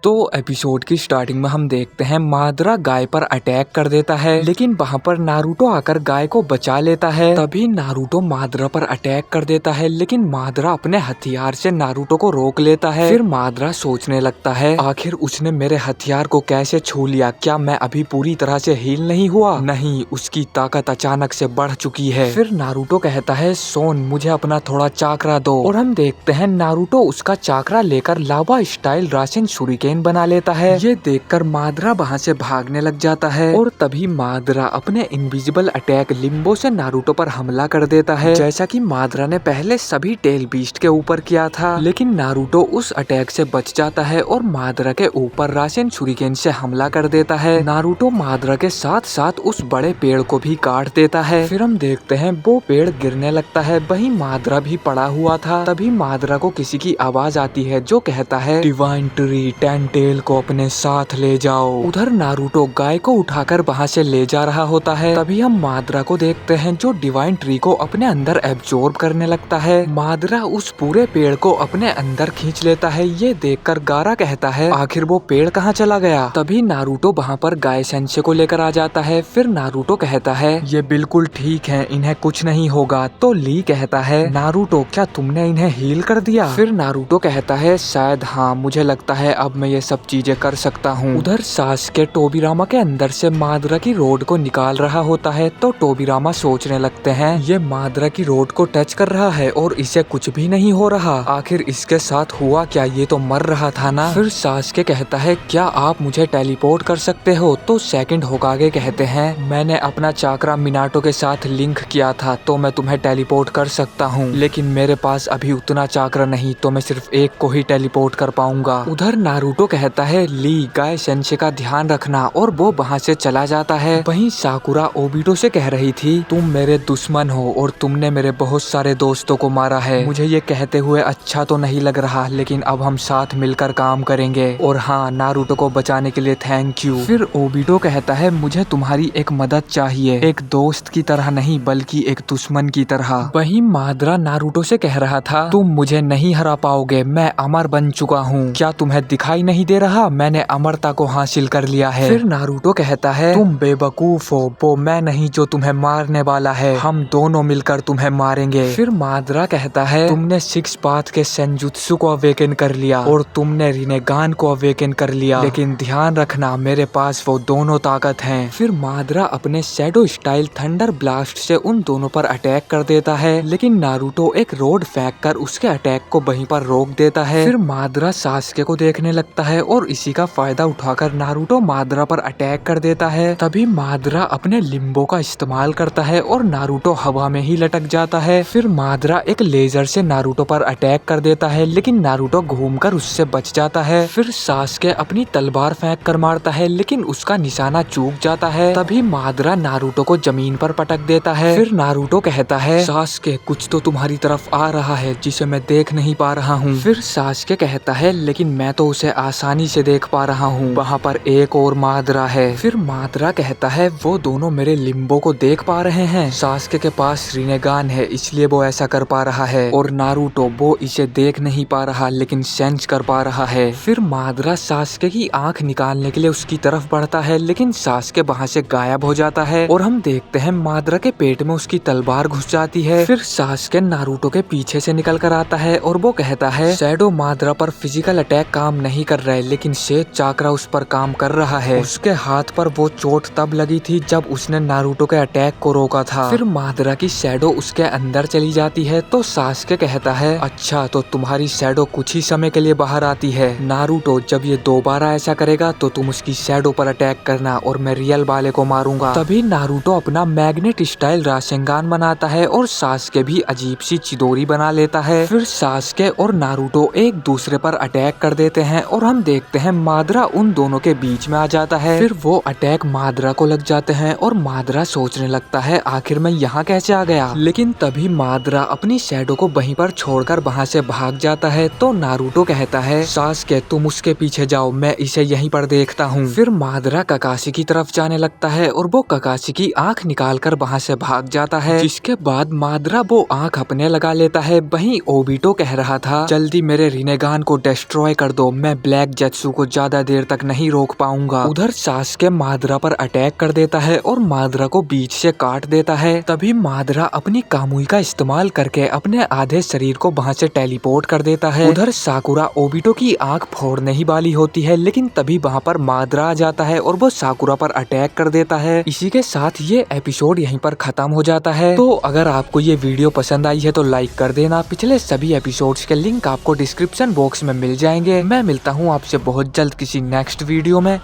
तो एपिसोड की स्टार्टिंग में हम देखते हैं मादरा गाय पर अटैक कर देता है, लेकिन वहाँ पर नारुतो आकर गाय को बचा लेता है। तभी नारुतो मादरा पर अटैक कर देता है, लेकिन मादरा अपने हथियार से नारुतो को रोक लेता है। फिर मादरा सोचने लगता है आखिर उसने मेरे हथियार को कैसे छू लिया, क्या मैं अभी पूरी तरह से हील नहीं हुआ? नहीं, उसकी ताकत अचानक से बढ़ चुकी है। फिर नारुतो कहता है सोन मुझे अपना थोड़ा चाकरा दो, और हम देखते हैं नारुतो उसका चाकरा लेकर लावा स्टाइल राशन शुरिकेन बना लेता है। ये देखकर मादरा वहाँ से भागने लग जाता है और तभी मादरा अपने इनविजिबल अटैक लिम्बो से नारुतो पर हमला कर देता है, जैसा कि मादरा ने पहले सभी टेल बीस्ट के ऊपर किया था। लेकिन नारुतो उस अटैक से बच जाता है और मादरा के ऊपर राशन शुरिकेन से हमला कर देता है। नारुतो मादरा के साथ साथ उस बड़े पेड़ को भी काट देता है। फिर हम देखते हैं वो पेड़ गिरने लगता है, वहीं मादरा भी पड़ा हुआ था। तभी मादरा को किसी की आवाज आती है जो कहता है डिवाइन ट्री टेंटेल को अपने साथ ले जाओ। उधर नारुतो गाय को उठाकर वहाँ से ले जा रहा होता है। तभी हम मादरा को देखते हैं जो डिवाइन ट्री को अपने अंदर एब्जॉर्ब करने लगता है। मादरा उस पूरे पेड़ को अपने अंदर खींच लेता है। ये देखकर गारा कहता है आखिर वो पेड़ कहाँ चला गया? तभी नारुतो वहाँ पर गाय सेंसे को लेकर आ जाता है। फिर नारुतो कहता है ये बिल्कुल ठीक है, इन्हें कुछ नहीं होगा। तो ली कहता है नारुतो क्या तुमने इन्हें हील कर दिया? फिर नारुतो कहता है शायद हाँ, मुझे लगता है अब मैं ये सब चीजें कर सकता हूँ। उधर सासुके टोबिरामा के अंदर से मादरा की रोड को निकाल रहा होता है, तो टोबिरामा सोचने लगते हैं ये मादरा की रोड को टच कर रहा है और इसे कुछ भी नहीं हो रहा, आखिर इसके साथ हुआ क्या? ये तो मर रहा था ना। फिर सासुके कहता है क्या आप मुझे टेलीपोर्ट कर सकते हो? तो सेकंड होकागे कहते हैं मैंने अपना चाकरा मिनाटो के साथ लिंक किया था, तो मैं तुम्हें टेलीपोर्ट कर सकता हूँ, लेकिन मेरे पास अभी उतना चाकरा नहीं, तो मैं सिर्फ एक को ही टेलीपोर्ट कर पाऊंगा। उधर नारुतो कहता है ली गाय सेंसे का ध्यान रखना, और वो वहाँ से चला जाता है। वहीं साकुरा ओबिटो से कह रही थी तुम मेरे दुश्मन हो और तुमने मेरे बहुत सारे दोस्तों को मारा है। मुझे ये कहते हुए अच्छा तो नहीं लग रहा, लेकिन अब हम साथ मिलकर काम करेंगे, और हाँ नारुतो को बचाने के लिए थैंक यू। फिर ओबिटो कहता है मुझे तुम्हारी एक मदद चाहिए, एक दोस्त की तरह नहीं बल्कि एक दुश्मन की तरह। वहीं मादरा नारुतो से कह रहा था तुम मुझे नहीं हरा पाओगे, मैं अमर बन चुका हूँ, क्या तुम्हें दिखाई नहीं दे रहा? मैंने अमरता को हासिल कर लिया है। फिर नारुतो कहता है तुम बेवकूफ हो, वो मैं नहीं जो तुम्हें मारने वाला है, हम दोनों मिलकर तुम्हें मारेंगे। फिर मादरा कहता है तुमने सिक्स पाथ के सेंजुत्सु को अवेकन कर लिया और तुमने रिनेगान को अवेकन कर लिया, लेकिन ध्यान रखना मेरे पास वो दोनों ताकत हैं। फिर मादरा अपने शैडो स्टाइल थंडर ब्लास्ट से उन दोनों पर अटैक कर देता है, लेकिन नारुतो एक रोड फेंक कर उसके अटैक को वहीं पर रोक देता है। फिर मादरा सासुके को देखने लगता है और इसी का फायदा उठाकर नारुतो मादरा पर अटैक कर देता है। तभी मादरा अपने लिम्बो का इस्तेमाल करता है और नारुतो हवा में ही लटक जाता है। फिर मादरा एक लेजर से नारुतो पर अटैक कर देता है, लेकिन नारुतो घूमकर उससे बच जाता है। फिर सासुके अपनी तलवार फेंक कर मारता है, लेकिन उसका निशाना चूक जाता है। तभी मादरा नारुतो को जमीन पर पटक देता है। फिर नारुतो कहता है सासुके कुछ तो तुम्हारी तरफ आ रहा है जिसे मैं देख नहीं पा रहा हूँ। फिर सासुके कहता है लेकिन मैं तो उसे आसानी से देख पा रहा हूँ, वहाँ पर एक और मादरा है। फिर मादरा कहता है वो दोनों मेरे लिम्बो को देख पा रहे हैं, सासुके के पास रिनेगान है इसलिए वो ऐसा कर पा रहा है, और नारुतो वो इसे देख नहीं पा रहा लेकिन सेंस कर पा रहा है। फिर मादरा सासुके की आंख निकालने के लिए उसकी तरफ बढ़ता है, लेकिन सासुके वहाँ से गायब हो जाता है और हम देखते हैं मादरा के पेट में उसकी तलवार घुस जाती है। फिर सासुके नारुतो के पीछे से निकल कर आता है और वो कहता है शैडो मादरा पर फिजिकल अटैक काम नहीं कर रहा है, लेकिन शेद चाकरा उस पर काम कर रहा है। उसके हाथ पर वो चोट तब लगी थी जब उसने नारुतो के अटैक को रोका था। फिर मादरा की शैडो उसके अंदर चली जाती है, तो सासुके कहता है अच्छा तो तुम्हारी शैडो कुछ ही समय के लिए बाहर आती है, नारुतो जब ये दोबारा ऐसा करेगा तो तुम उसकी शैडो पर अटैक करना और मैं रियल वाले को मारूंगा। तभी नारुतो अपना मैग्नेट स्टाइल राशेंगान बनाता है और सासुके भी अजीब सी चिदोरी बना लेता है। फिर सासुके और नारुतो एक दूसरे पर अटैक कर देते हैं और हम देखते हैं मादरा उन दोनों के बीच में आ जाता है। फिर वो अटैक मादरा को लग जाते हैं और मादरा सोचने लगता है आखिर मैं यहाँ कैसे आ गया, लेकिन तभी मादरा अपनी शैडो को वहीं पर छोड़कर वहाँ से भाग जाता है। तो नारुतो कहता है सासुके तुम उसके पीछे जाओ, मैं इसे यहीं पर देखता हूँ। फिर मादरा ककाशी की तरफ जाने लगता है और वो ककाशी की आंख निकाल कर वहाँ से भाग जाता है, जिसके बाद मादरा वो आंख अपने लगा लेता है। वहीं ओबिटो कह रहा था जल्दी मेरे रिनेगान को डिस्ट्रॉय कर दो, मैं ब्लैक ब्लैक जेत्सु को ज्यादा देर तक नहीं रोक पाऊंगा। उधर सास्के मादरा पर अटैक कर देता है और मादरा को बीच से काट देता है। तभी मादरा अपनी कामुई का इस्तेमाल करके अपने आधे शरीर को वहाँ से टेलीपोर्ट कर देता है। उधर साकुरा ओबिटो की आंख फोड़ने ही वाली होती है, लेकिन तभी वहाँ पर मादरा आ जाता है और वो साकुरा पर अटैक कर देता है। इसी के साथ ये एपिसोड यहीं पर खत्म हो जाता है। तो अगर आपको ये वीडियो पसंद आई है तो लाइक कर देना। पिछले सभी एपिसोड्स के लिंक आपको डिस्क्रिप्शन बॉक्स में मिल जाएंगे। मैं मिलता हूँ आपसे बहुत जल्द किसी नेक्स्ट वीडियो में।